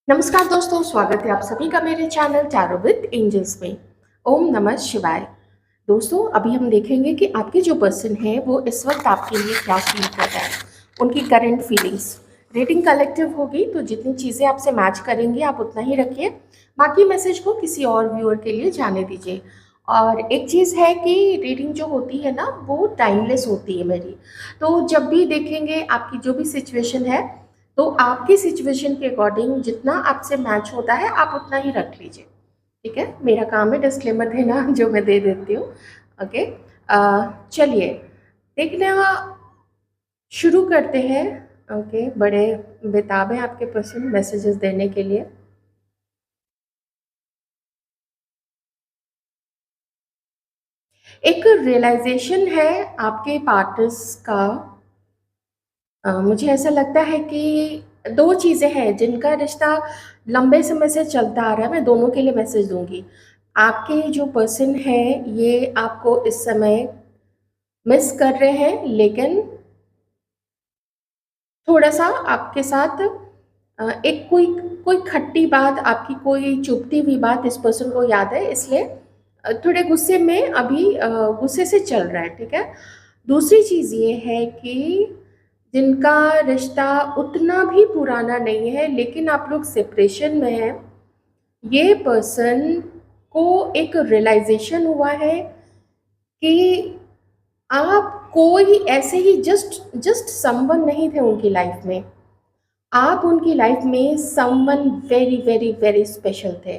नमस्कार दोस्तों, स्वागत है आप सभी का मेरे चैनल टैरो विद एंजल्स में। ओम नमः शिवाय। दोस्तों, अभी हम देखेंगे कि आपके जो पर्सन है वो इस वक्त आपके लिए क्या फील कर रहा है, उनकी करंट फीलिंग्स। रेटिंग कलेक्टिव होगी तो जितनी चीज़ें आपसे मैच करेंगी आप उतना ही रखिए, बाकी मैसेज को किसी और व्यूअर के लिए जाने दीजिए। और एक चीज़ है कि रीडिंग जो होती है ना वो टाइमलेस होती है मेरी, तो जब भी देखेंगे आपकी जो भी सिचुएशन है तो आपकी सिचुएशन के अकॉर्डिंग जितना आपसे मैच होता है आप उतना ही रख लीजिए। ठीक है, मेरा काम है डिस्क्लेमर देना जो मैं दे देती हूँ। ओके, चलिए देखना शुरू करते हैं। ओके, बड़े बेताब हैं आपके पर्सन मैसेजेस देने के लिए। एक रियलाइजेशन है आपके पार्टनर्स का। मुझे ऐसा लगता है कि दो चीज़ें हैं जिनका रिश्ता लंबे समय से चलता आ रहा है। मैं दोनों के लिए मैसेज दूंगी। आपके जो पर्सन है ये आपको इस समय मिस कर रहे हैं, लेकिन थोड़ा सा आपके साथ एक कोई कोई खट्टी बात, आपकी कोई चुभती हुई बात इस पर्सन को याद है, इसलिए थोड़े गुस्से में अभी गुस्से से चल रहा है। ठीक है, दूसरी चीज़ ये है कि जिनका रिश्ता उतना भी पुराना नहीं है लेकिन आप लोग सेपरेशन में हैं, ये पर्सन को एक रियलाइजेशन हुआ है कि आप कोई ऐसे ही जस्ट जस्ट समवन नहीं थे उनकी लाइफ में। आप उनकी लाइफ में someone very very very special थे,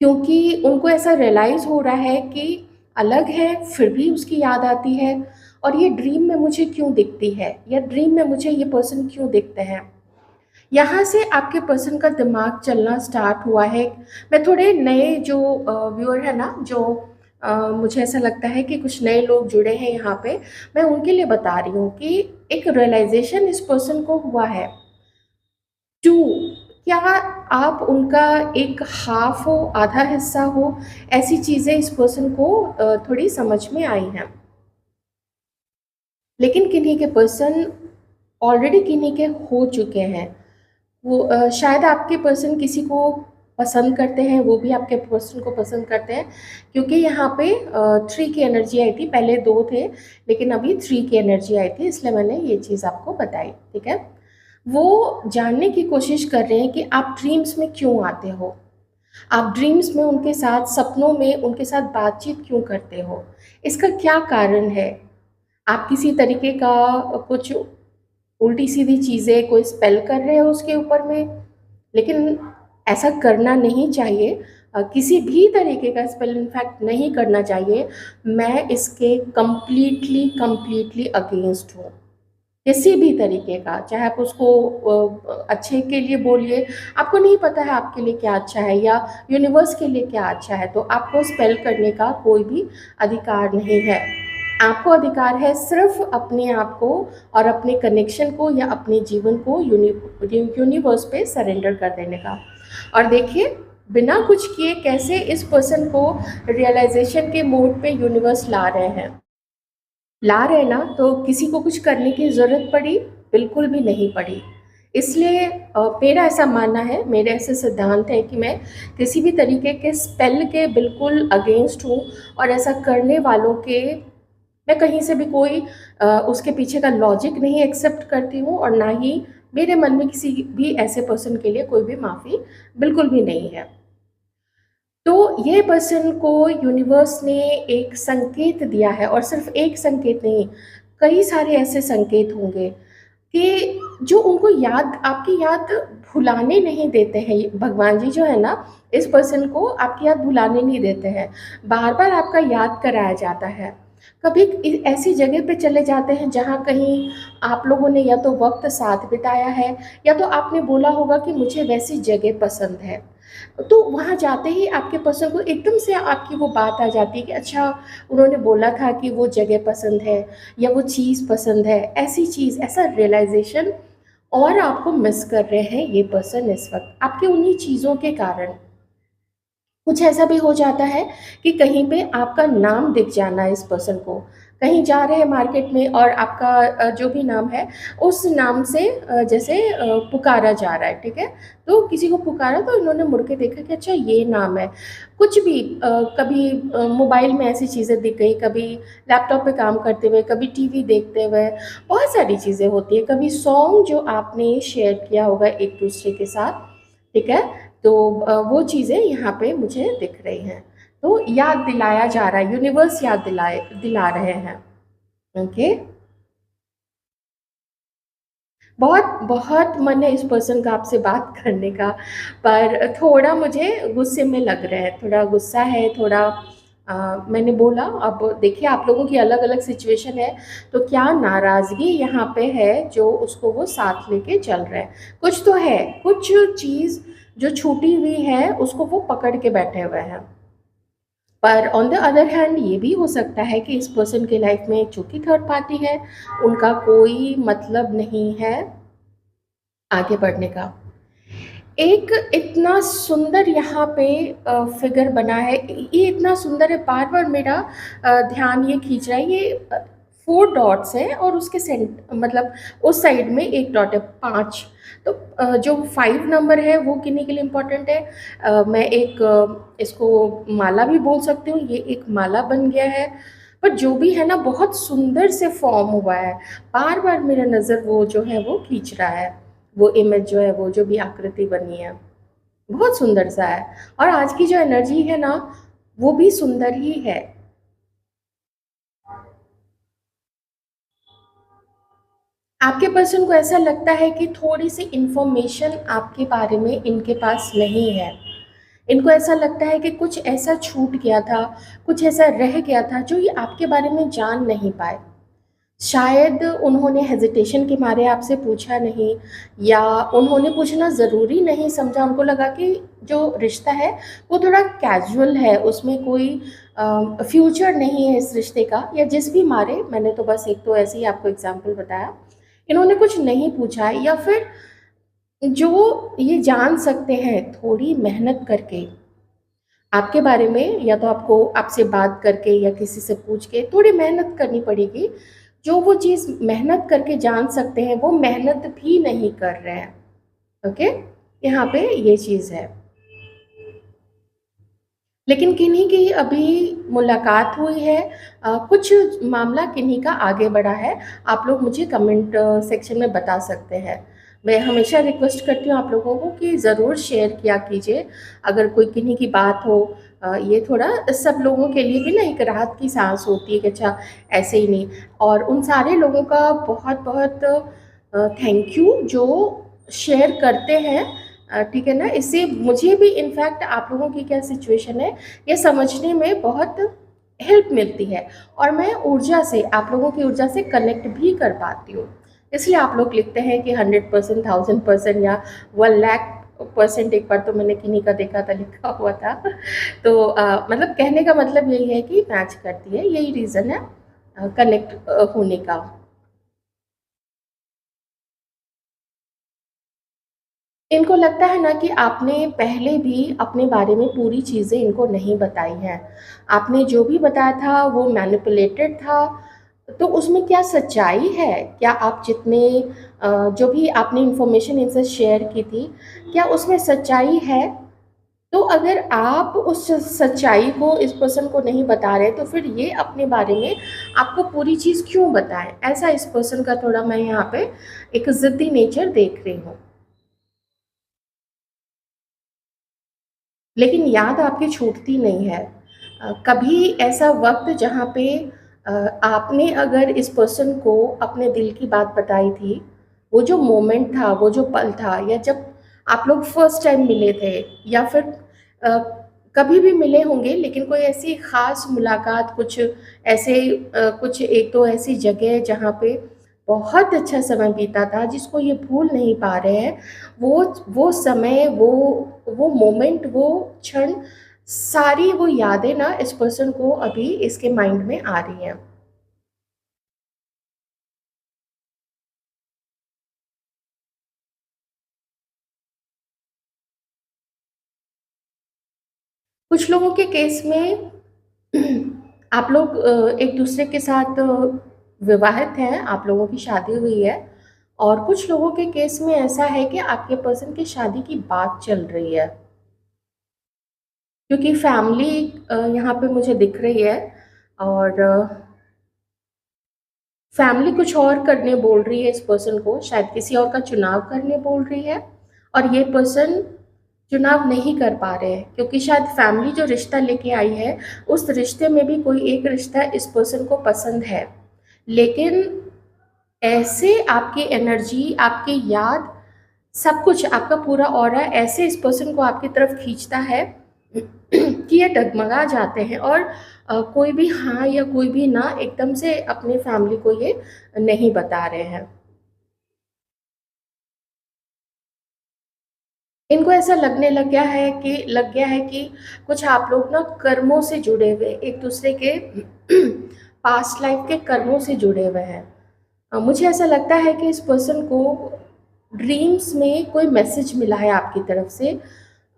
क्योंकि उनको ऐसा रियलाइज़ हो रहा है कि अलग है फिर भी उसकी याद आती है, और ये ड्रीम में मुझे क्यों दिखती है, या ड्रीम में मुझे ये पर्सन क्यों दिखते हैं। यहाँ से आपके पर्सन का दिमाग चलना स्टार्ट हुआ है। मैं थोड़े नए जो व्यूअर है ना, जो मुझे ऐसा लगता है कि कुछ नए लोग जुड़े हैं यहाँ पे, मैं उनके लिए बता रही हूँ कि एक रियलाइजेशन इस पर्सन को हुआ है। टू, क्या आप उनका एक हाफ हो, आधा हिस्सा हो, ऐसी चीज़ें इस पर्सन को थोड़ी समझ में आई हैं। लेकिन किन्हीं के पर्सन ऑलरेडी किन्हीं के हो चुके हैं। वो शायद आपके पर्सन किसी को पसंद करते हैं, वो भी आपके पर्सन को पसंद करते हैं, क्योंकि यहाँ पे 3 की एनर्जी आई थी। पहले 2 थे लेकिन अभी 3 की एनर्जी आई थी, इसलिए मैंने ये चीज़ आपको बताई। ठीक है, वो जानने की कोशिश कर रहे हैं कि आप ड्रीम्स में क्यों आते हो, आप ड्रीम्स में उनके साथ, सपनों में उनके साथ बातचीत क्यों करते हो, इसका क्या कारण है। आप किसी तरीके का कुछ उल्टी सीधी चीज़ें, कोई स्पेल कर रहे हो उसके ऊपर में, लेकिन ऐसा करना नहीं चाहिए। किसी भी तरीके का स्पेल इनफैक्ट नहीं करना चाहिए। मैं इसके कंप्लीटली कंप्लीटली अगेंस्ट हूँ। किसी भी तरीके का, चाहे आप उसको अच्छे के लिए बोलिए, आपको नहीं पता है आपके लिए क्या अच्छा है या यूनिवर्स के लिए क्या अच्छा है, तो आपको स्पेल करने का कोई भी अधिकार नहीं है। आपको अधिकार है सिर्फ अपने आप को और अपने कनेक्शन को या अपने जीवन को यूनिवर्स पे सरेंडर कर देने का। और देखिए, बिना कुछ किए कैसे इस पर्सन को रियलाइजेशन के मोड पे यूनिवर्स ला रहे हैं। ला रहे ना, तो किसी को कुछ करने की ज़रूरत पड़ी? बिल्कुल भी नहीं पड़ी। इसलिए मेरा ऐसा मानना है, मेरे ऐसे सिद्धांत हैं कि मैं किसी भी तरीके के स्पेल के बिल्कुल अगेंस्ट हूँ, और ऐसा करने वालों के मैं कहीं से भी कोई उसके पीछे का लॉजिक नहीं एक्सेप्ट करती हूँ, और ना ही मेरे मन में किसी भी ऐसे पर्सन के लिए कोई भी माफ़ी बिल्कुल भी नहीं है। तो ये पर्सन को यूनिवर्स ने एक संकेत दिया है, और सिर्फ एक संकेत नहीं, कई सारे ऐसे संकेत होंगे कि जो उनको याद, आपकी याद भुलाने नहीं देते हैं। भगवान जी जो है ना, इस पर्सन को आपकी याद भुलाने नहीं देते हैं, बार बार आपका याद कराया जाता है। कभी ऐसी जगह पे चले जाते हैं जहाँ कहीं आप लोगों ने या तो वक्त साथ बिताया है, या तो आपने बोला होगा कि मुझे वैसी जगह पसंद है, तो वहाँ जाते ही आपके पर्सन को एकदम से आपकी वो बात आ जाती है कि अच्छा, उन्होंने बोला था कि वो जगह पसंद है या वो चीज़ पसंद है, ऐसी चीज़, ऐसा रियलाइजेशन। और आपको मिस कर रहे हैं ये पर्सन इस वक्त आपके उन्हीं चीज़ों के कारण। कुछ ऐसा भी हो जाता है कि कहीं पे आपका नाम दिख जाना इस पर्सन को, कहीं जा रहे हैं मार्केट में और आपका जो भी नाम है, उस नाम से जैसे पुकारा जा रहा है, ठीक है? तो किसी को पुकारा तो इन्होंने मुड़ के देखा कि अच्छा ये नाम है। कुछ भी कभी मोबाइल में ऐसी चीज़ें दिख गई, कभी लैपटॉप पे काम करते हुए, कभी टीवी देखते हुए, बहुत सारी चीज़ें होती हैं। कभी सॉन्ग जो आपने शेयर किया होगा एक-दूसरे के साथ, ठीक है? तो वो चीज़ें यहाँ पे मुझे दिख रही हैं। तो याद दिलाया जा रहा है, यूनिवर्स याद दिला रहे हैं। ओके। बहुत बहुत मन है इस पर्सन का आपसे बात करने का, पर थोड़ा मुझे गुस्से में लग रहा है, थोड़ा गुस्सा है, थोड़ा मैंने बोला। अब देखिए आप लोगों की अलग अलग सिचुएशन है, तो क्या नाराज़गी यहाँ पे है जो उसको वो साथ लेके चल रहे हैं। कुछ तो है, कुछ चीज़ जो छूटी हुई है उसको वो पकड़ के बैठे हुए हैं। पर ऑन द अदर हैंड ये भी हो सकता है कि इस पर्सन के लाइफ में चूंकि थर्ड पार्टी है, उनका कोई मतलब नहीं है आगे बढ़ने का। एक इतना सुंदर यहाँ पे फिगर बना है, ये इतना सुंदर है, बार बार मेरा ध्यान ये खींच रहा है। ये 4 डॉट्स हैं और उसके सेंट मतलब उस साइड में एक डॉट है, 5। तो जो 5 नंबर है वो किन्हीं के लिए इम्पोर्टेंट है। मैं एक इसको माला भी बोल सकती हूँ, ये एक माला बन गया है। पर जो भी है ना, बहुत सुंदर से फॉर्म हुआ है। बार बार मेरा नज़र वो जो है वो खींच रहा है, वो इमेज जो है, वो जो भी आकृति बनी है, बहुत सुंदर सा है। और आज की जो एनर्जी है ना, वो भी सुंदर ही है। आपके पर्सन को ऐसा लगता है कि थोड़ी सी इंफॉर्मेशन आपके बारे में इनके पास नहीं है। इनको ऐसा लगता है कि कुछ ऐसा छूट गया था, कुछ ऐसा रह गया था जो ये आपके बारे में जान नहीं पाए। शायद उन्होंने हेजिटेशन के मारे आपसे पूछा नहीं, या उन्होंने पूछना ज़रूरी नहीं समझा। उनको लगा कि जो रिश्ता है वो थोड़ा कैजुअल है, उसमें कोई फ्यूचर नहीं है इस रिश्ते का, या जिस भी मारे। मैंने तो बस एक तो ऐसे ही आपको एग्जांपल बताया। इन्होंने कुछ नहीं पूछा है, या फिर जो ये जान सकते हैं थोड़ी मेहनत करके आपके बारे में, या तो आपको आपसे बात करके या किसी से पूछ के थोड़ी मेहनत करनी पड़ेगी। जो वो चीज़ मेहनत करके जान सकते हैं वो मेहनत भी नहीं कर रहे हैं। ओके, यहाँ पे ये चीज़ है। लेकिन किन्हीं की अभी मुलाकात हुई है, कुछ मामला किन्हीं का आगे बढ़ा है। आप लोग मुझे कमेंट सेक्शन में बता सकते हैं। मैं हमेशा रिक्वेस्ट करती हूँ आप लोगों को कि ज़रूर शेयर किया कीजिए अगर कोई किन्हीं की बात हो। ये थोड़ा सब लोगों के लिए भी ना एक राहत की सांस होती है कि अच्छा, ऐसे ही नहीं। और उन सारे लोगों का बहुत बहुत थैंक यू जो शेयर करते हैं। ठीक है ना? इससे मुझे भी इनफैक्ट आप लोगों की क्या सिचुएशन है ये समझने में बहुत हेल्प मिलती है, और मैं ऊर्जा से, आप लोगों की ऊर्जा से कनेक्ट भी कर पाती हूँ। इसलिए आप लोग लिखते हैं कि 100%, 1000% या 1 लाख %। एक बार तो मैंने किन्हीं का देखा था, लिखा हुआ था। तो मतलब कहने का मतलब यही है कि मैच करती है, यही रीज़न है कनेक्ट होने का। इनको लगता है ना कि आपने पहले भी अपने बारे में पूरी चीज़ें इनको नहीं बताई हैं। आपने जो भी बताया था वो मैनिपुलेटेड था, तो उसमें क्या सच्चाई है? क्या आप जितने जो भी आपने इन्फॉर्मेशन इनसे शेयर की थी, क्या उसमें सच्चाई है? तो अगर आप उस सच्चाई को इस पर्सन को नहीं बता रहे, तो फिर ये अपने बारे में आपको पूरी चीज़ क्यों बताएँ? ऐसा इस पर्सन का थोड़ा मैं यहाँ पे एक ज़िद्दी नेचर देख रही हूँ। लेकिन याद आपकी छूटती नहीं है। कभी ऐसा वक़्त जहाँ पे आपने अगर इस पर्सन को अपने दिल की बात बताई थी, वो जो मोमेंट था, वो जो पल था, या जब आप लोग फर्स्ट टाइम मिले थे, या फिर अ, कभी भी मिले होंगे, लेकिन कोई ऐसी ख़ास मुलाकात, कुछ ऐसे कुछ एक दो ऐसी जगह जहाँ पे बहुत अच्छा समय बीता था जिसको ये भूल नहीं पा रहे हैं। वो समय, वो मोमेंट, वो क्षण, सारी वो यादें ना इस पर्सन को अभी इसके माइंड में आ रही हैं। कुछ लोगों के केस में आप लोग एक दूसरे के साथ विवाहित हैं, आप लोगों की शादी हुई है, और कुछ लोगों के केस में ऐसा है कि आपके पर्सन की शादी की बात चल रही है, क्योंकि फैमिली यहाँ पे मुझे दिख रही है, और फैमिली कुछ और करने बोल रही है इस पर्सन को, शायद किसी और का चुनाव करने बोल रही है, और ये पर्सन चुनाव नहीं कर पा रहे हैं, क्योंकि शायद फैमिली जो रिश्ता लेके आई है उस रिश्ते में भी कोई एक रिश्ता इस पर्सन को पसंद है, लेकिन ऐसे आपकी एनर्जी, आपकी याद, सब कुछ आपका पूरा ऑरा ऐसे इस पर्सन को आपकी तरफ खींचता है कि ये डगमगा जाते हैं, और कोई भी हाँ या कोई भी ना एकदम से अपने फैमिली को ये नहीं बता रहे हैं। इनको ऐसा लग गया है कि कुछ आप लोग ना कर्मों से जुड़े हुए, एक दूसरे के पास्ट लाइफ के कर्मों से जुड़े हुए हैं। मुझे ऐसा लगता है कि इस पर्सन को ड्रीम्स में कोई मैसेज मिला है आपकी तरफ से,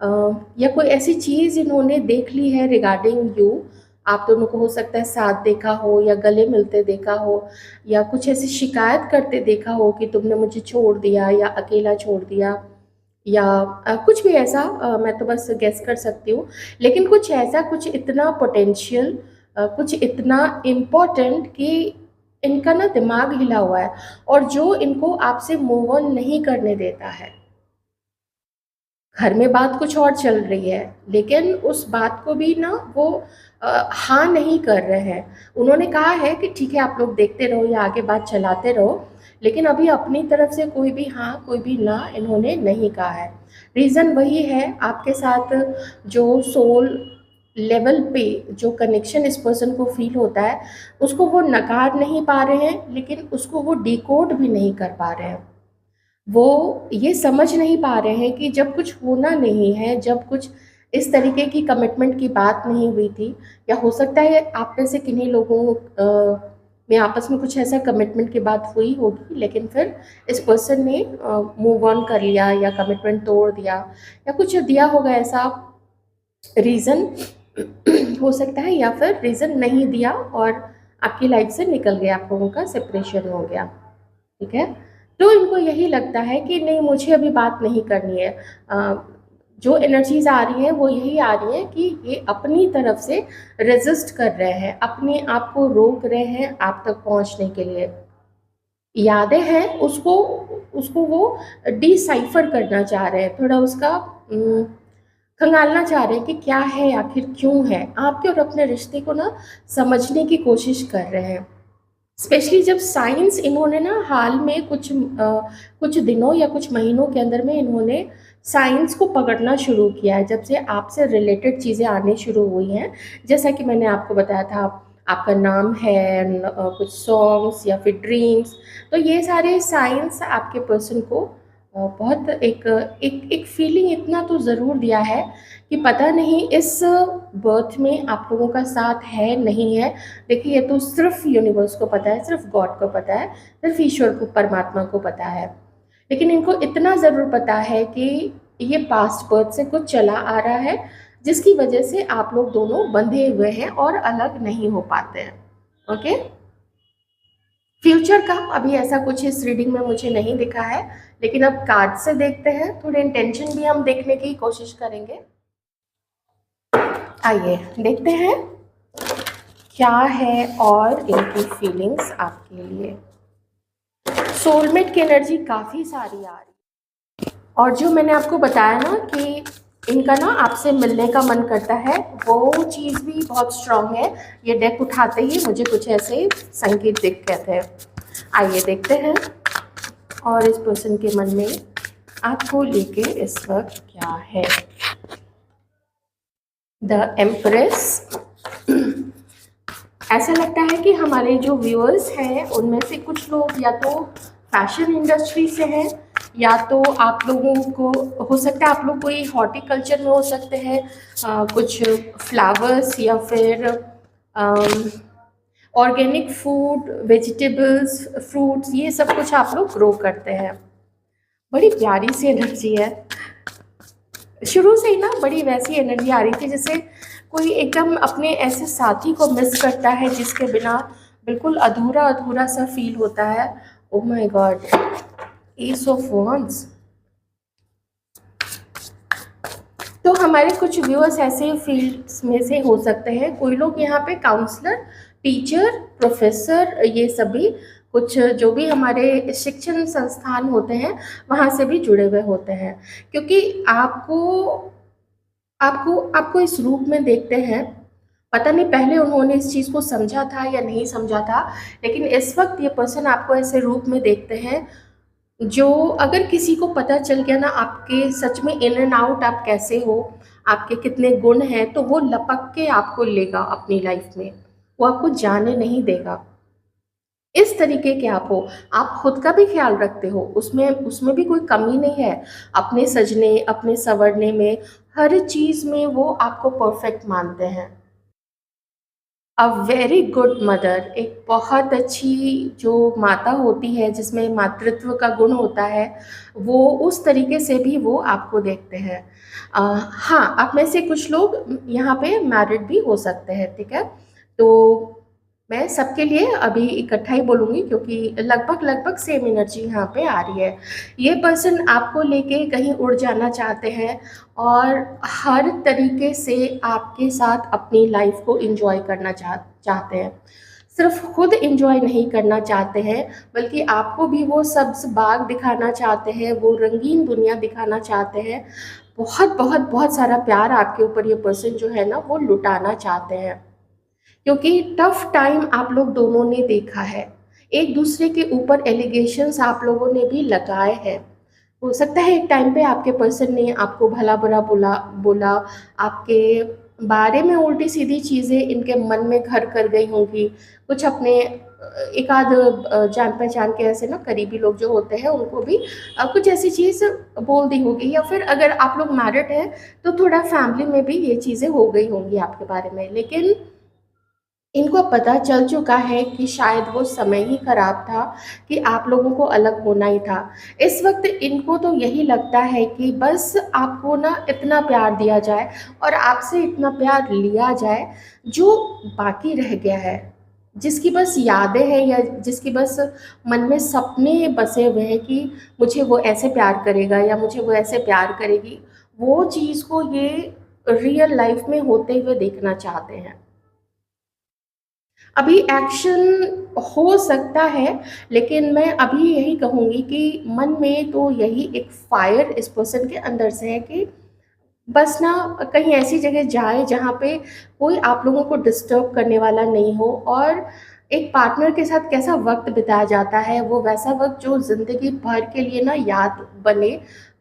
या कोई ऐसी चीज़ इन्होंने देख ली है रिगार्डिंग यू। आप दोनों को हो सकता है साथ देखा हो, या गले मिलते देखा हो, या कुछ ऐसी शिकायत करते देखा हो कि तुमने मुझे छोड़ दिया या अकेला छोड़ दिया, या कुछ भी ऐसा, मैं तो बस गेस कर सकती हूँ, लेकिन कुछ ऐसा, कुछ इतना पोटेंशियल, कुछ इतना इम्पोर्टेंट कि इनका ना दिमाग हिला हुआ है, और जो इनको आपसे मूव ऑन नहीं करने देता है। घर में बात कुछ और चल रही है, लेकिन उस बात को भी ना वो हाँ नहीं कर रहे हैं। उन्होंने कहा है कि ठीक है आप लोग देखते रहो या आगे बात चलाते रहो, लेकिन अभी अपनी तरफ से कोई भी हाँ कोई भी ना इन्होंने नहीं कहा है। रीज़न वही है, आपके साथ जो सोल लेवल पे जो कनेक्शन इस पर्सन को फील होता है, उसको वो नकार नहीं पा रहे हैं, लेकिन उसको वो डिकोड भी नहीं कर पा रहे हैं। वो ये समझ नहीं पा रहे हैं कि जब कुछ होना नहीं है, जब कुछ इस तरीके की कमिटमेंट की बात नहीं हुई थी, या हो सकता है आप में से किन्हीं लोगों में आपस में कुछ ऐसा कमिटमेंट की बात हुई होगी, लेकिन फिर इस पर्सन ने मूव ऑन कर लिया या कमिटमेंट तोड़ दिया, या कुछ दिया होगा ऐसा रीज़न हो सकता है, या फिर रीज़न नहीं दिया और आपकी लाइफ से निकल गया, आप लोगों का सेपरेशन हो गया। ठीक है, तो इनको यही लगता है कि नहीं मुझे अभी बात नहीं करनी है। जो एनर्जीज आ रही हैं वो यही आ रही हैं कि ये अपनी तरफ से रेजिस्ट कर रहे हैं, अपने आप को रोक रहे हैं आप तक पहुंचने के लिए। यादें हैं उसको उसको वो डिसाइफर करना चाह रहे हैं, थोड़ा उसका खंगालना चाह रहे हैं कि क्या है, आखिर क्यों है, आपके और अपने रिश्ते को ना समझने की कोशिश कर रहे हैं। स्पेशली जब साइंस इन्होंने ना हाल में कुछ दिनों या कुछ महीनों के अंदर में इन्होंने साइंस को पकड़ना शुरू किया है, जब से आपसे रिलेटेड चीज़ें आने शुरू हुई हैं। जैसा कि मैंने आपको बताया था, आपका नाम है, कुछ सॉन्ग्स या फिर ड्रीम्स, तो ये सारे साइंस आपके पर्सन को बहुत एक फीलिंग इतना तो ज़रूर दिया है कि पता नहीं इस बर्थ में आप लोगों का साथ है नहीं है। देखिए ये तो सिर्फ यूनिवर्स को पता है, सिर्फ गॉड को पता है, सिर्फ ईश्वर को, परमात्मा को पता है। लेकिन इनको इतना ज़रूर पता है कि ये पास्ट बर्थ से कुछ चला आ रहा है, जिसकी वजह से आप लोग दोनों बंधे हुए हैं और अलग नहीं हो पाते हैं। ओके, फ्यूचर का अभी ऐसा कुछ इस रीडिंग में मुझे नहीं दिखा है, लेकिन अब कार्ड से देखते हैं, थोड़े इंटेंशन भी हम देखने की कोशिश करेंगे। आइए देखते हैं क्या है और इनकी फीलिंग्स आपके लिए। सोलमेट की एनर्जी काफ़ी सारी आ रही है, और जो मैंने आपको बताया ना कि इनका ना आपसे मिलने का मन करता है, वो चीज़ भी बहुत स्ट्रांग है। ये डेक उठाते ही मुझे कुछ ऐसे संकेत दिख गए थे। आइए देखते हैं और इस पर्सन के मन में आपको लेके इस वक्त क्या है। The empress. ऐसा लगता है कि हमारे जो व्यूअर्स हैं उनमें से कुछ लोग या तो फैशन इंडस्ट्री से हैं, या तो आप लोगों को हो सकता है आप लोग कोई हॉर्टिकल्चर में हो सकते हैं, कुछ फ्लावर्स या फिर ऑर्गेनिक फूड, वेजिटेबल्स, फ्रूट्स, ये सब कुछ आप लोग ग्रो करते हैं। बड़ी प्यारी सी एनर्जी है। शुरू से ही ना बड़ी वैसी एनर्जी आ रही थी, जैसे कोई एकदम अपने ऐसे साथी को मिस करता है जिसके बिना बिल्कुल अधूरा अधूरा सा फील होता है। Oh my God, S of wands। तो हमारे कुछ व्यूअर्स ऐसे फील्ड्स में से हो सकते हैं, कोई लोग यहाँ पे काउंसलर, टीचर, प्रोफेसर, ये सभी कुछ जो भी हमारे शिक्षण संस्थान होते हैं वहाँ से भी जुड़े हुए होते हैं, क्योंकि आपको आपको आपको इस रूप में देखते हैं। पता नहीं पहले उन्होंने इस चीज़ को समझा था या नहीं समझा था, लेकिन इस वक्त ये पर्सन आपको ऐसे रूप में देखते हैं जो, अगर किसी को पता चल गया ना आपके सच में इन एंड आउट आप कैसे हो, आपके कितने गुण हैं, तो वो लपक के आपको लेगा अपनी लाइफ में, वो आपको जाने नहीं देगा। इस तरीके के आप हो। आप खुद का भी ख्याल रखते हो, उसमें उसमें भी कोई कमी नहीं है। अपने सजने, अपने संवरने में, हर चीज़ में वो आपको परफेक्ट मानते हैं। अ वेरी गुड मदर, एक बहुत अच्छी जो माता होती है जिसमें मातृत्व का गुण होता है, वो उस तरीके से भी वो आपको देखते हैं। हाँ, आप में से कुछ लोग यहाँ पे मैरिड भी हो सकते हैं, ठीक है। तो मैं सबके लिए अभी इकट्ठा ही बोलूँगी, क्योंकि लगभग लगभग सेम एनर्जी यहाँ पे आ रही है। ये पर्सन आपको लेके कहीं उड़ जाना चाहते हैं और हर तरीके से आपके साथ अपनी लाइफ को एंजॉय करना चाहते हैं। सिर्फ खुद एंजॉय नहीं करना चाहते हैं, बल्कि आपको भी वो सब्ज़ बाग दिखाना चाहते हैं, वो रंगीन दुनिया दिखाना चाहते हैं। बहुत बहुत बहुत सारा प्यार आपके ऊपर ये पर्सन जो है ना वो लुटाना चाहते हैं, क्योंकि टफ टाइम आप लोग दोनों ने देखा है। एक दूसरे के ऊपर एलिगेशंस आप लोगों ने भी लगाए हैं। हो सकता है एक टाइम पे आपके पर्सन ने आपको भला बुरा बोला बोला, आपके बारे में उल्टी सीधी चीज़ें इनके मन में घर कर गई होंगी। कुछ अपने एक आध जान पहचान के ऐसे ना करीबी लोग जो होते हैं उनको भी कुछ ऐसी चीज़ बोल दी होगी, या फिर अगर आप लोग मैरिड हैं तो थोड़ा फैमिली में भी ये चीज़ें हो गई होंगी आपके बारे में। लेकिन इनको पता चल चुका है कि शायद वो समय ही खराब था, कि आप लोगों को अलग होना ही था। इस वक्त इनको तो यही लगता है कि बस आपको ना इतना प्यार दिया जाए और आपसे इतना प्यार लिया जाए, जो बाकी रह गया है, जिसकी बस यादें हैं या जिसकी बस मन में सपने बसे हुए हैं कि मुझे वो ऐसे प्यार करेगा या मुझे वो ऐसे प्यार करेगी, वो चीज़ को ये रियल लाइफ में होते हुए देखना चाहते हैं। अभी एक्शन हो सकता है, लेकिन मैं अभी यही कहूँगी कि मन में तो यही एक फायर इस पर्सन के अंदर से है कि बस ना कहीं ऐसी जगह जाए जहाँ पे कोई आप लोगों को डिस्टर्ब करने वाला नहीं हो, और एक पार्टनर के साथ कैसा वक्त बिताया जाता है वो वैसा वक्त जो ज़िंदगी भर के लिए ना याद बने।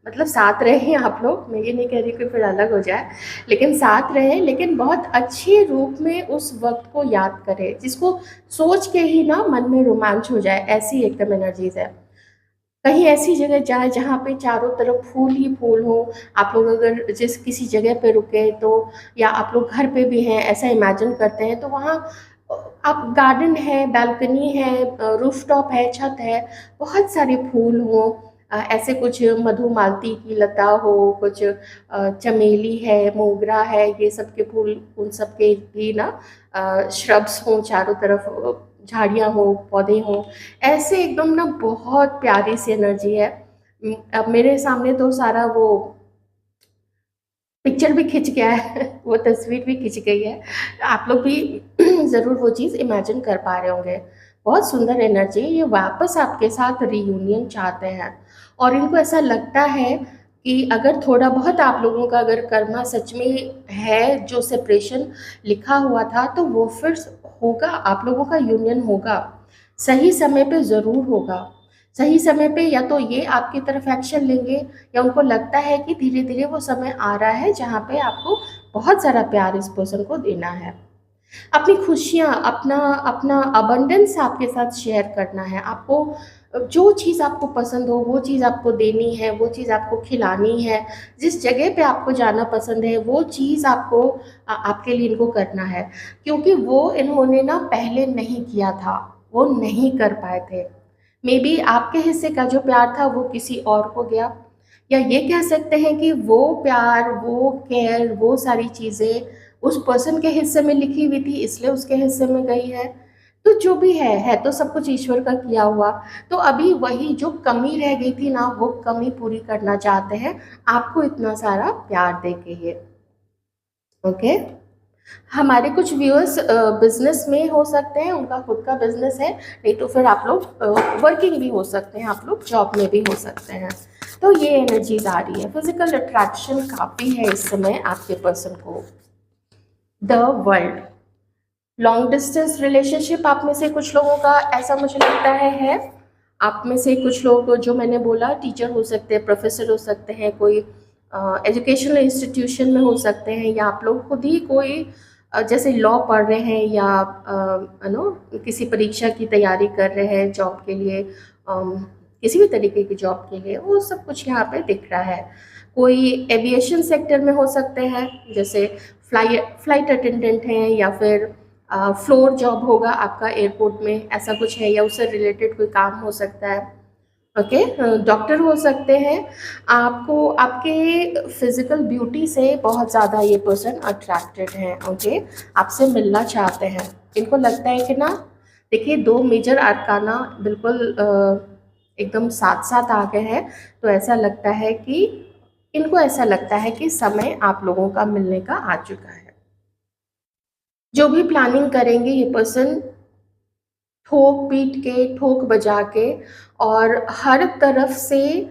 मतलब साथ रहें आप लोग, मैं ये नहीं कह रही कि फिर अलग हो जाए, लेकिन साथ रहें, लेकिन बहुत अच्छे रूप में उस वक्त को याद करें, जिसको सोच के ही ना मन में रोमांच हो जाए, ऐसी एकदम एनर्जीज है। कहीं ऐसी जगह जाए जहाँ पे चारों तरफ फूल ही फूल हो। आप लोग अगर जिस किसी जगह पे रुके तो, या आप लोग घर पे भी हैं ऐसा इमेजिन करते हैं, तो वहाँ आप गार्डन है, बालकनी है, रूफटॉप है, छत है, बहुत सारे फूल हों। ऐसे कुछ मधुमालती की लता हो, कुछ चमेली है, मोगरा है, ये सब के फूल, उन सब के भी ना श्रब्स हों चारों तरफ, झाड़ियाँ हो, पौधे हों, ऐसे एकदम ना बहुत प्यारी सी एनर्जी है। अब मेरे सामने तो सारा वो पिक्चर भी खिंच गया है वो तस्वीर भी खिंच गई है। आप लोग भी ज़रूर वो चीज़ इमेजिन कर पा रहे होंगे। बहुत सुंदर एनर्जी, ये वापस आपके साथ रियूनियन चाहते हैं, और इनको ऐसा लगता है कि अगर थोड़ा बहुत आप लोगों का अगर कर्मा सच में है, जो सेपरेशन लिखा हुआ था, तो वो फिर होगा, आप लोगों का यूनियन होगा, सही समय पे ज़रूर होगा। सही समय पे या तो ये आपकी तरफ एक्शन लेंगे, या उनको लगता है कि धीरे धीरे वो समय आ रहा है जहाँ पे आपको बहुत सारा प्यार इस पर्सन को देना है। अपनी खुशियाँ, अपना अपना अबंडेंस आपके साथ शेयर करना है आपको। जो चीज़ आपको पसंद हो वो चीज़ आपको देनी है, वो चीज़ आपको खिलानी है। जिस जगह पे आपको जाना पसंद है वो चीज़ आपको आपके लिए इनको करना है, क्योंकि वो इन्होंने ना पहले नहीं किया था, वो नहीं कर पाए थे। मे बी आपके हिस्से का जो प्यार था वो किसी और को गया, या ये कह सकते हैं कि वो प्यार, वो केयर, वो सारी चीज़ें उस पर्सन के हिस्से में लिखी हुई थी इसलिए उसके हिस्से में गई है। तो जो भी है तो सब कुछ ईश्वर का किया हुआ। तो अभी वही जो कमी रह गई थी ना, वो कमी पूरी करना चाहते हैं आपको इतना सारा प्यार दे के ये। ओके? हमारे कुछ व्यूअर्स बिजनेस में हो सकते हैं, उनका खुद का बिजनेस है, नहीं तो फिर आप लोग वर्किंग भी हो सकते हैं, आप लोग जॉब में भी हो सकते हैं। तो ये एनर्जीज आ रही है, फिजिकल अट्रैक्शन काफ़ी है इस समय आपके पर्सन को। The world, long distance relationship आप में से कुछ लोगों का ऐसा मुझे लगता है। आप में से कुछ लोग जो मैंने बोला टीचर हो सकते हैं, प्रोफेसर हो सकते हैं, कोई एजुकेशनल इंस्टीट्यूशन में हो सकते हैं, या आप लोग खुद ही कोई जैसे लॉ पढ़ रहे हैं या नो किसी परीक्षा की तैयारी कर रहे हैं जॉब के लिए, किसी भी तरीके की जॉब के लिए, वो सब कुछ यहाँ पे दिख रहा है। कोई एविएशन सेक्टर में हो सकते हैं, जैसे फ्लाइट अटेंडेंट हैं, या फिर फ्लोर जॉब होगा आपका एयरपोर्ट में, ऐसा कुछ है, या उससे रिलेटेड कोई काम हो सकता है। ओके, डॉक्टर हो सकते हैं। आपको आपके फिजिकल ब्यूटी से बहुत ज़्यादा ये पर्सन अट्रैक्टेड हैं। ओके, आपसे मिलना चाहते हैं। इनको लगता है कि ना, देखिए दो मेजर अरकाना बिल्कुल एकदम साथ साथ आ गए हैं, तो ऐसा लगता है कि इनको ऐसा लगता है कि समय आप लोगों का मिलने का आ चुका है। जो भी प्लानिंग करेंगे ये पर्सन ठोक पीट के, ठोक बजा के और हर तरफ से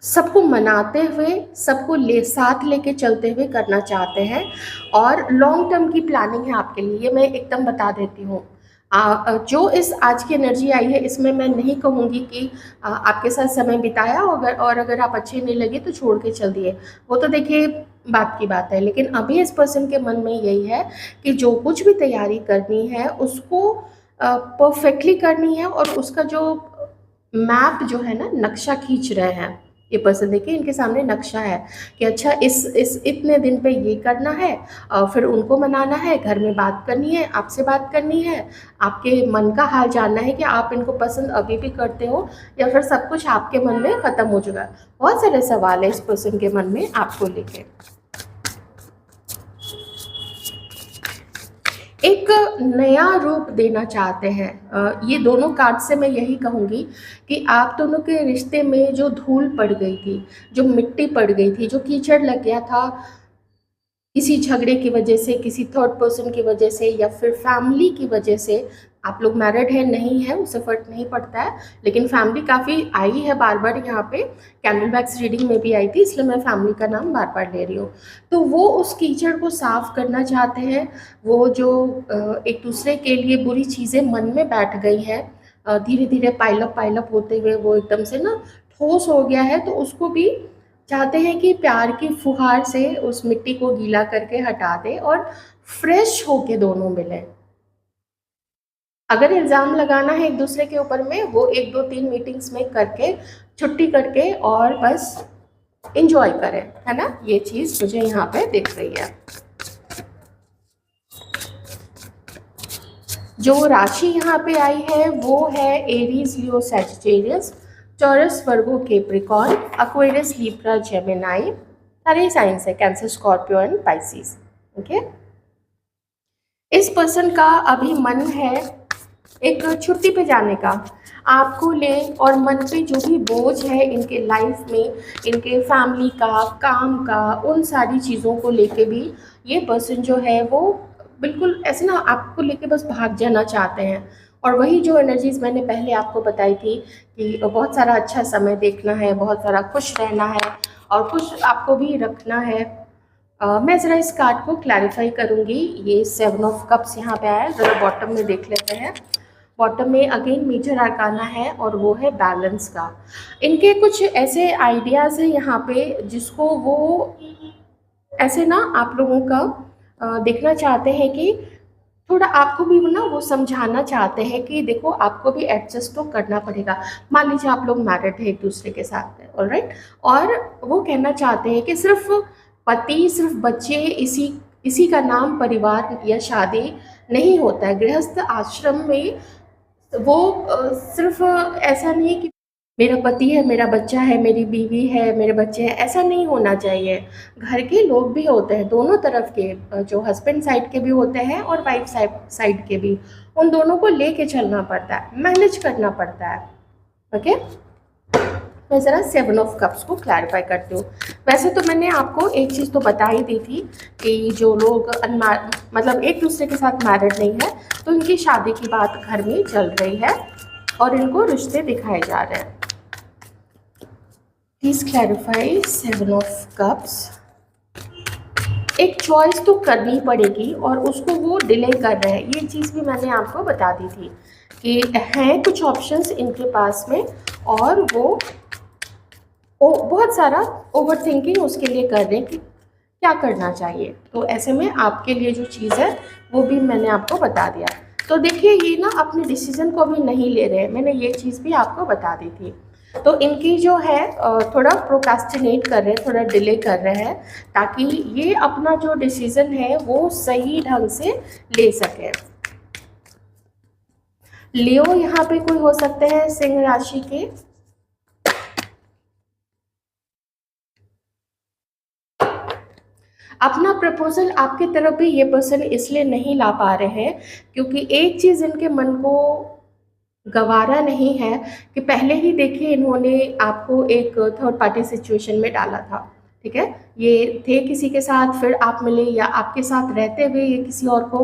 सबको मनाते हुए, सबको साथ लेके चलते हुए करना चाहते हैं, और लॉन्ग टर्म की प्लानिंग है आपके लिए। ये मैं एकदम बता देती हूँ। जो इस आज की एनर्जी आई है इसमें मैं नहीं कहूँगी कि आपके साथ समय बिताया और अगर आप अच्छे नहीं लगे तो छोड़ के चल दिए, वो तो देखिए बात की बात है। लेकिन अभी इस पर्सन के मन में यही है कि जो कुछ भी तैयारी करनी है उसको परफेक्टली करनी है, और उसका जो मैप जो है ना, नक्शा खींच रहे हैं ये पर्सन। देखिए इनके सामने नक्शा है कि अच्छा इस इतने दिन पे ये करना है, और फिर उनको मनाना है, घर में बात करनी है, आपसे बात करनी है, आपके मन का हाल जानना है कि आप इनको पसंद अभी भी करते हो या फिर सब कुछ आपके मन में ख़त्म हो चुका है। बहुत सारे सवाल है इस पर्सन के मन में आपको लेके। एक नया रूप देना चाहते हैं। ये दोनों कार्ड से मैं यही कहूँगी कि आप दोनों के रिश्ते में जो धूल पड़ गई थी, जो मिट्टी पड़ गई थी, जो कीचड़ लग गया था किसी झगड़े की वजह से, किसी थर्ड पर्सन की वजह से, या फिर फैमिली की वजह से। आप लोग मैरिड है नहीं है उससे फ़र्क नहीं पड़ता है, लेकिन फैमिली काफ़ी आई है बार बार यहाँ पे। कैंडल बैग्स रीडिंग में भी आई थी, इसलिए मैं फैमिली का नाम बार बार ले रही हूँ। तो वो उस कीचड़ को साफ करना चाहते हैं। वो जो एक दूसरे के लिए बुरी चीज़ें मन में बैठ गई हैं, धीरे धीरे पाइलअप होते हुए वो एकदम से ना ठोस हो गया है, तो उसको भी चाहते हैं कि प्यार की फुहार से उस मिट्टी को गीला करके हटा दें और फ्रेश होके दोनों मिलें। अगर इल्ज़ाम लगाना है एक दूसरे के ऊपर में, वो 1 2 3 मीटिंग्स में करके, छुट्टी करके और बस एंजॉय करें, है ना? ये चीज़ मुझे यहाँ पे दिख रही है। जो राशि यहाँ पे आई है वो है एरीज, लियो, सैजिटेरियस, टॉरस, वर्गो, कैप्रिकॉर्न, एक्वेरियस, लिब्रा, जेमिनाई, सारे साइंस है, cancer, Scorpio and Pisces. Okay, इस पर्सन का अभी मन है एक छुट्टी पे जाने का, आपको ले, और मन पे जो भी बोझ है इनके लाइफ में, इनके फैमिली का, काम का, उन सारी चीज़ों को लेके भी ये पर्सन जो है वो बिल्कुल ऐसे ना आपको लेके बस भाग जाना चाहते हैं। और वही जो एनर्जीज मैंने पहले आपको बताई थी कि बहुत सारा अच्छा समय देखना है, बहुत सारा खुश रहना है और खुश आपको भी रखना है। मैं ज़रा इस कार्ड को क्लैरिफाई करूँगी। ये 7 ऑफ कप्स यहाँ पे आया है, ज़रा बॉटम में देख लेते हैं। बॉटम में अगेन मेजर आर्काना है और वो है बैलेंस का। इनके कुछ ऐसे आइडियाज़ हैं यहाँ पे जिसको वो ऐसे ना आप लोगों का देखना चाहते हैं कि थोड़ा आपको भी ना वो समझाना चाहते हैं कि देखो आपको भी एडजस्ट तो करना पड़ेगा। मान लीजिए आप लोग मैरिड है एक दूसरे के साथ, ऑलराइट, और वो कहना चाहते हैं कि सिर्फ पति, सिर्फ बच्चे, इसी का नाम परिवार या शादी नहीं होता है। गृहस्थ आश्रम में वो सिर्फ ऐसा नहीं है कि मेरा पति है, मेरा बच्चा है, मेरी बीवी है, मेरे बच्चे हैं, ऐसा नहीं होना चाहिए। घर के लोग भी होते हैं, दोनों तरफ के, जो हस्बैंड साइड के भी होते हैं और वाइफ साइड के भी, उन दोनों को लेके चलना पड़ता है, मैनेज करना पड़ता है। ओके, मैं ज़रा 7 ऑफ कप्स को क्लैरिफाई करती हूँ। वैसे तो मैंने आपको एक चीज़ तो बता ही दी थी कि जो लोग मतलब एक दूसरे के साथ मैरिड नहीं है, तो इनकी शादी की बात घर में चल रही है और इनको रिश्ते दिखाए जा रहे हैं। Please clarify 7 of cups. एक चॉइस तो करनी पड़ेगी और उसको वो डिले कर रहे हैं, ये चीज़ भी मैंने आपको बता दी थी कि हैं कुछ ऑप्शंस इनके पास में, और वो बहुत सारा ओवर थिंकिंग उसके लिए कर रहे हैं कि क्या करना चाहिए। तो ऐसे में आपके लिए जो चीज़ है वो भी मैंने आपको बता दिया। तो देखिए, ये ना अपने डिसीजन को भी नहीं ले रहे हैं, मैंने ये चीज़ भी आपको बता दी थी। तो इनकी जो है थोड़ा प्रोकास्टिनेट कर रहे हैं, थोड़ा डिले कर रहे हैं, ताकि ये अपना जो डिसीजन है वो सही ढंग से ले सके। लियो यहाँ पे कोई हो सकते हैं सिंह राशि के। अपना प्रपोजल आपके तरफ भी ये पर्सन इसलिए नहीं ला पा रहे हैं क्योंकि एक चीज़ इनके मन को गवारा नहीं है कि पहले ही देखिए इन्होंने आपको एक थर्ड पार्टी सिचुएशन में डाला था। ठीक है, ये थे किसी के साथ, फिर आप मिले, या आपके साथ रहते हुए ये किसी और को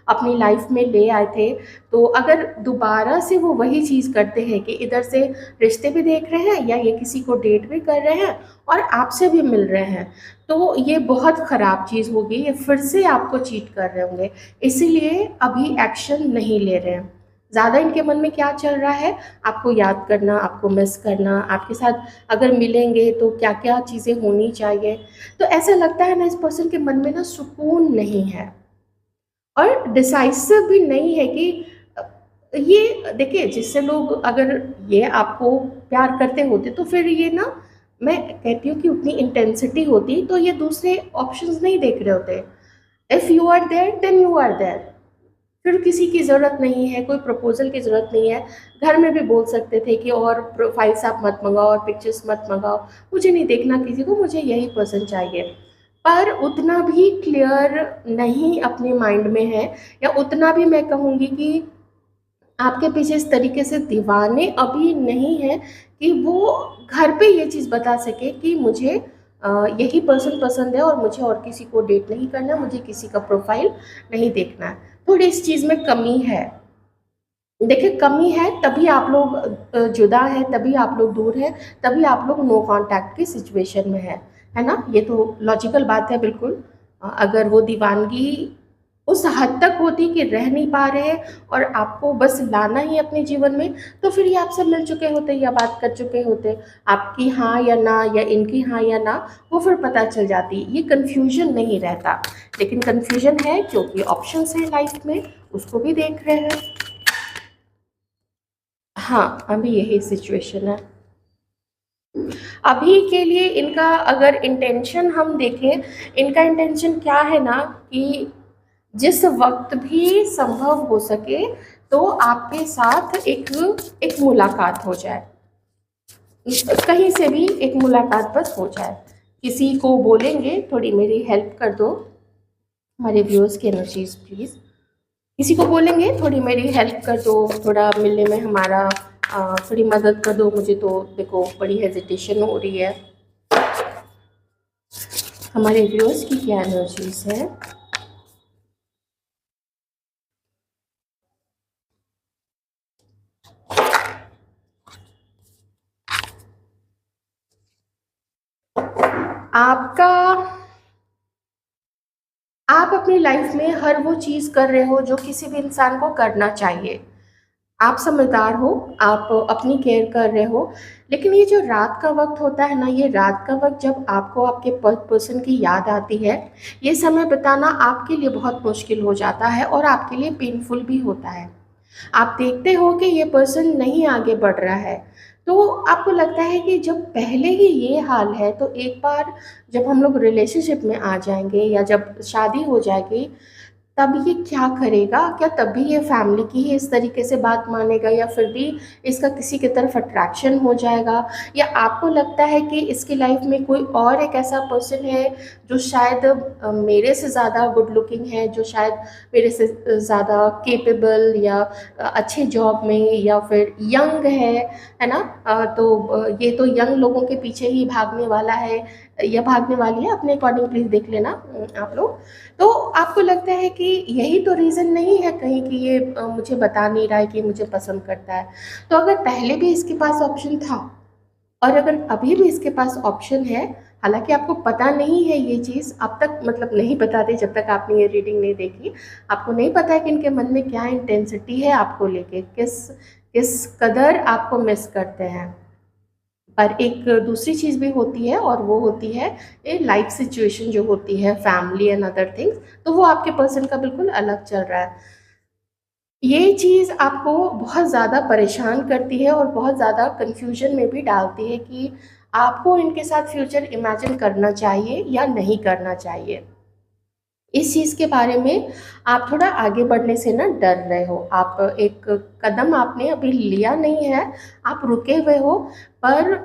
अपनी लाइफ में ले आए थे। तो अगर दोबारा से वो वही चीज़ करते हैं कि इधर से रिश्ते भी देख रहे हैं या ये किसी को डेट भी कर रहे हैं और आपसे भी मिल रहे हैं, तो ये बहुत ख़राब चीज़ होगी, ये फिर से आपको चीट कर रहे होंगे। इसीलिए अभी एक्शन नहीं ले रहे हैं। ज़्यादा इनके मन में क्या चल रहा है, आपको याद करना, आपको मिस करना, आपके साथ अगर मिलेंगे तो क्या क्या चीज़ें होनी चाहिए। तो ऐसा लगता है ना, इस पर्सन के मन में ना सुकून नहीं है और डिसाइसिव भी नहीं है कि ये देखिए, जिससे लोग अगर ये आपको प्यार करते होते तो फिर ये ना, मैं कहती हूँ कि उतनी इंटेंसिटी होती तो ये दूसरे ऑप्शंस नहीं देख रहे होते। If you are there then you are there, फिर किसी की ज़रूरत नहीं है, कोई प्रपोज़ल की ज़रूरत नहीं है। घर में भी बोल सकते थे कि और प्रोफाइल्स आप मत मंगाओ और पिक्चर्स मत मंगाओ, मुझे नहीं देखना किसी को, मुझे यही पर्सन चाहिए। पर उतना भी क्लियर नहीं अपने माइंड में है, या उतना भी मैं कहूँगी कि आपके पीछे इस तरीके से दीवाने अभी नहीं हैं कि वो घर पे ये चीज़ बता सके कि मुझे यही पर्सन पसंद है और मुझे और किसी को डेट नहीं करना, मुझे किसी का प्रोफाइल नहीं देखना है। थोड़ी इस चीज़ में कमी है। देखिए, कमी है तभी आप लोग जुदा हैं, तभी आप लोग दूर हैं, तभी आप लोग नो कॉन्टैक्ट की सिचुएशन में है ना? ये तो लॉजिकल बात है बिल्कुल। अगर वो दीवानगी उस हद तक होती कि रह नहीं पा रहे हैं और आपको बस लाना ही अपने जीवन में, तो फिर ये आपसे मिल चुके होते या बात कर चुके होते। आपकी हाँ या ना, या इनकी हाँ या ना, वो फिर पता चल जाती, ये कन्फ्यूजन नहीं रहता। लेकिन कन्फ्यूजन है क्योंकि ऑप्शंस हैं लाइफ में, उसको भी देख रहे हैं। हाँ, अभी यही सिचुएशन है। अभी के लिए इनका अगर इंटेंशन हम देखें, इनका इंटेंशन क्या है ना कि जिस वक्त भी संभव हो सके तो आपके साथ एक एक मुलाकात हो जाए, कहीं से भी एक मुलाकात बस हो जाए। किसी को बोलेंगे थोड़ी मेरी हेल्प कर दो, हमारे व्यूअर्स की एनर्जीज प्लीज़। किसी को बोलेंगे थोड़ी मेरी हेल्प कर दो, थोड़ा मिलने में हमारा थोड़ी मदद कर दो, मुझे तो देखो बड़ी हेजिटेशन हो रही है। हमारे व्यूअर्स की क्या एनर्जीज है। आपका आप अपनी लाइफ में हर वो चीज़ कर रहे हो जो किसी भी इंसान को करना चाहिए। आप समझदार हो, आप अपनी केयर कर रहे हो, लेकिन ये जो रात का वक़्त होता है ना, ये रात का वक़्त जब आपको आपके पर्सन की याद आती है, ये समय बिताना आपके लिए बहुत मुश्किल हो जाता है और आपके लिए पेनफुल भी होता है। आप देखते हो कि ये पर्सन नहीं आगे बढ़ रहा है, तो आपको लगता है कि जब पहले ही ये हाल है, तो एक बार जब हम लोग रिलेशनशिप में आ जाएँगे या जब शादी हो जाएगी, तब ये क्या करेगा? क्या तब भी ये फैमिली की ही इस तरीके से बात मानेगा, या फिर भी इसका किसी की तरफ अट्रैक्शन हो जाएगा? या आपको लगता है कि इसकी लाइफ में कोई और एक ऐसा पर्सन है जो शायद मेरे से ज़्यादा गुड लुकिंग है, जो शायद मेरे से ज़्यादा केपेबल, या अच्छे जॉब में, या फिर यंग है ना? ये तो यंग लोगों के पीछे ही भागने वाला है या भागने वाली है, अपने अकॉर्डिंग प्लीज़ देख लेना आप लोग। तो आपको लगता है कि यही तो रीज़न नहीं है कहीं कि ये मुझे बता नहीं रहा है कि मुझे पसंद करता है। तो अगर पहले भी इसके पास ऑप्शन था, और अगर अभी भी इसके पास ऑप्शन है, हालाँकि आपको पता नहीं है ये चीज़, अब तक मतलब नहीं बताते जब तक आपने ये रीडिंग नहीं देखी। आपको नहीं पता है कि इनके मन में क्या इंटेंसिटी है आपको लेके, किस किस कदर आपको मिस करते हैं। पर एक दूसरी चीज़ भी होती है, और वो होती है ये लाइफ सिचुएशन जो होती है, फैमिली एंड अदर थिंग्स, तो वो आपके पर्सन का बिल्कुल अलग चल रहा है। ये चीज़ आपको बहुत ज़्यादा परेशान करती है और बहुत ज़्यादा कन्फ्यूजन में भी डालती है कि आपको इनके साथ फ्यूचर इमेजिन करना चाहिए या नहीं करना चाहिए। इस चीज़ के बारे में आप थोड़ा आगे बढ़ने से ना डर रहे हो। आप एक कदम आपने अभी लिया नहीं है, आप रुके हुए हो, पर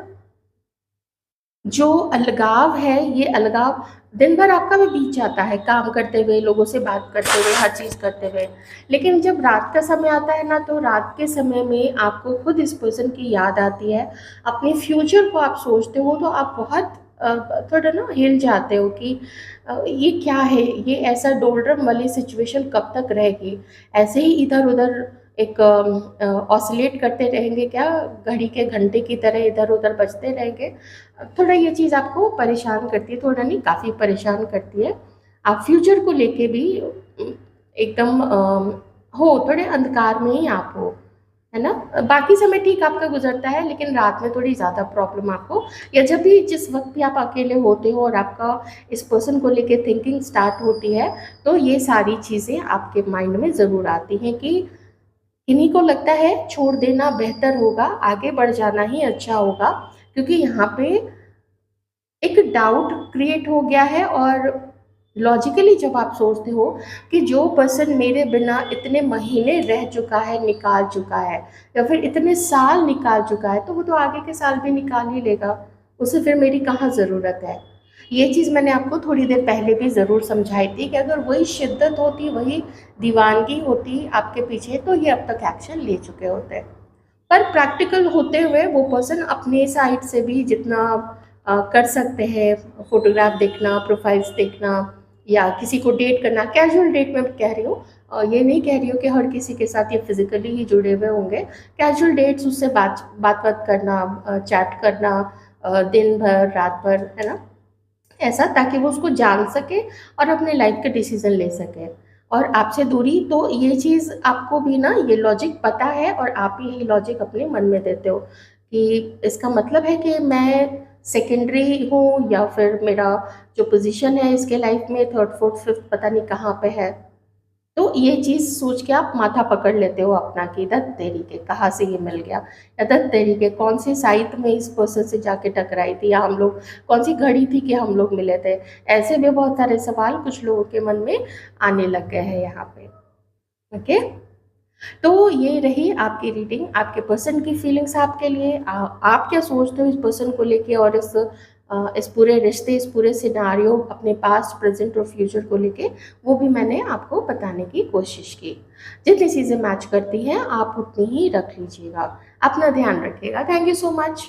जो अलगाव है, ये अलगाव दिन भर आपका भी बीत जाता है, काम करते हुए, लोगों से बात करते हुए, हर चीज़ करते हुए। लेकिन जब रात का समय आता है ना, तो रात के समय में आपको खुद इस पर्सन की याद आती है, अपने फ्यूचर को आप सोचते हो, तो आप बहुत थोड़ा ना हिल जाते हो कि ये क्या है? ये ऐसा डोलड्रम वाली सिचुएशन कब तक रहेगी? ऐसे ही इधर-उधर एक ऑसिलेट करते रहेंगे क्या? घड़ी के घंटे की तरह इधर-उधर बजते रहेंगे? थोड़ा ये चीज़ आपको परेशान करती है, थोड़ा नहीं काफ़ी परेशान करती है। आप फ्यूचर को लेके भी एकदम थोड़े अंधकार में ही आप हो, है ना? बाकी समय ठीक आपका गुज़रता है, लेकिन रात में थोड़ी ज़्यादा प्रॉब्लम आपको, या जब भी जिस वक़्त भी आप अकेले होते हो और आपका इस पर्सन को लेके थिंकिंग स्टार्ट होती है, तो ये सारी चीज़ें आपके माइंड में ज़रूर आती हैं कि इन्हीं को लगता है छोड़ देना बेहतर होगा, आगे बढ़ जाना ही अच्छा होगा, क्योंकि यहाँ पे एक डाउट क्रिएट हो गया है। और लॉजिकली जब आप सोचते हो कि जो पर्सन मेरे बिना इतने महीने रह चुका है, निकाल चुका है, या फिर इतने साल निकाल चुका है, तो वो तो आगे के साल भी निकाल ही लेगा, उसे फिर मेरी कहाँ ज़रूरत है। ये चीज़ मैंने आपको थोड़ी देर पहले भी ज़रूर समझाई थी कि अगर वही शिद्दत होती, वही दीवानगी होती आपके पीछे, तो ये अब तक एक्शन ले चुके होते। पर प्रैक्टिकल होते हुए वो पर्सन अपने साइड से भी जितना कर सकते हैं, फ़ोटोग्राफ देखना, प्रोफाइल्स देखना, या किसी को डेट करना, कैजुअल डेट में कह रही हूँ, ये नहीं कह रही हूँ कि हर किसी के साथ ये फिज़िकली ही जुड़े हुए होंगे। कैजुअल डेट्स, उससे बात करना, चैट करना, दिन भर, रात भर, है ना? ऐसा, ताकि वो उसको जान सके और अपने लाइफ के डिसीज़न ले सके। और आपसे दूरी, तो ये चीज़ आपको भी ना ये लॉजिक पता है, और आप ही ये लॉजिक अपने मन में देते हो कि इसका मतलब है कि मैं सेकेंडरी हूँ, या फिर मेरा जो पोज़ीशन है इसके लाइफ में 3rd, 4th, 5th पता नहीं कहाँ पे है। तो ये चीज़ सोच के आप माथा पकड़ लेते हो अपना कि धत तेरी के, कहाँ से ये मिल गया, या धत तेरी के, कौन सी साइट में इस पर्सन से जाके टकराई थी, या हम लोग कौन सी घड़ी थी कि हम लोग मिले थे। ऐसे भी बहुत सारे सवाल कुछ लोगों के मन में आने लग गए हैं यहाँ पे। ओके, तो ये रही आपकी रीडिंग, आपके पर्सन की फीलिंग्स आपके लिए। आप क्या सोचते हो इस पर्सन को लेके, और इस पूरे रिश्ते, इस पूरे सिनारियो, अपने पास्ट, प्रेजेंट और फ्यूचर को लेके, वो भी मैंने आपको बताने की कोशिश की। जितनी चीज़ें मैच करती हैं आप उतनी ही रख लीजिएगा। अपना ध्यान रखिएगा। Thank you so much.